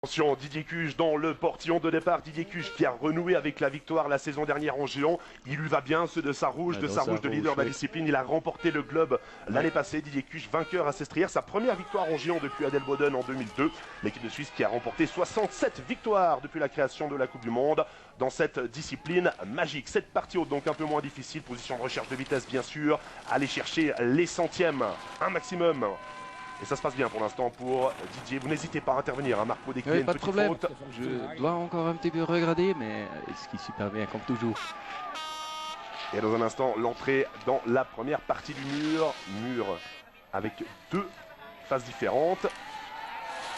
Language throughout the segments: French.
Attention, Didier Cuche dans le portillon de départ. Didier Cuche qui a renoué avec la victoire la saison dernière en géant. Il lui va bien, ceux de sa rouge, de leader de la discipline. Il a remporté le globe l'année passée. Didier Cuche, vainqueur à Sestrières. Sa première victoire en géant depuis Adelboden en 2002. L'équipe de Suisse qui a remporté 67 victoires depuis la création de la Coupe du Monde dans cette discipline magique. Cette partie haute, donc un peu moins difficile. Position de recherche de vitesse, bien sûr. Aller chercher les centièmes, un maximum. Et ça se passe bien pour l'instant pour Didier. Vous n'hésitez pas à intervenir, hein, Marco, dès qu'il y a une petite faute. Je dois encore un petit peu regarder, mais ce qui est super bien, comme toujours. Et dans un instant, l'entrée dans la première partie du mur. Mur avec deux phases différentes.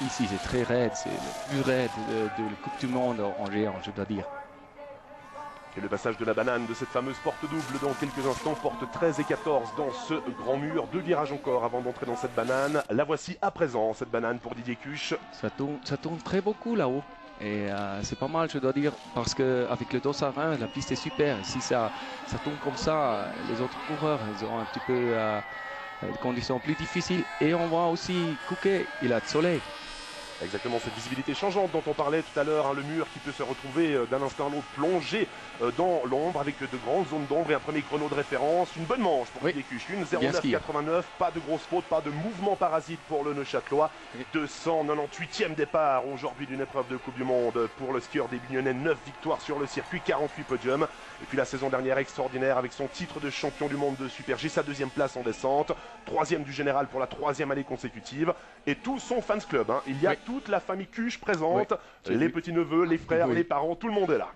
Ici, c'est très raide. C'est le plus raide de la Coupe du Monde en géant, je dois dire. Et le passage de la banane de cette fameuse porte double dans quelques instants, porte 13 et 14 dans ce grand mur. Deux virages encore avant d'entrer dans cette banane. La voici à présent, cette banane pour Didier Cuche. Ça tourne très beaucoup là-haut. Et c'est pas mal, je dois dire, parce qu'avec le dos à rein, la piste est super. Si ça tourne comme ça, les autres coureurs, ils auront un petit peu des conditions plus difficiles. Et on voit aussi Kouké, il a de soleil. Exactement, cette visibilité changeante dont on parlait tout à l'heure, hein, le mur qui peut se retrouver d'un instant à l'autre plongé dans l'ombre avec de grandes zones d'ombre et un premier chrono de référence. Une bonne manche pour Didier Cuche, 1:09:89, pas de grosses fautes, pas de mouvement parasite pour le Neuchâtelois. 298e départ aujourd'hui d'une épreuve de Coupe du Monde pour le skieur des Bignonnais, 9 victoires sur le circuit, 48 podiums. Et puis la saison dernière extraordinaire avec son titre de champion du monde de Super G, sa deuxième place en descente, troisième du général pour la troisième année consécutive. Et tout son fans club, hein. Il y a toute la famille Cuche présente, les petits-neveux, les frères, les parents, tout le monde est là.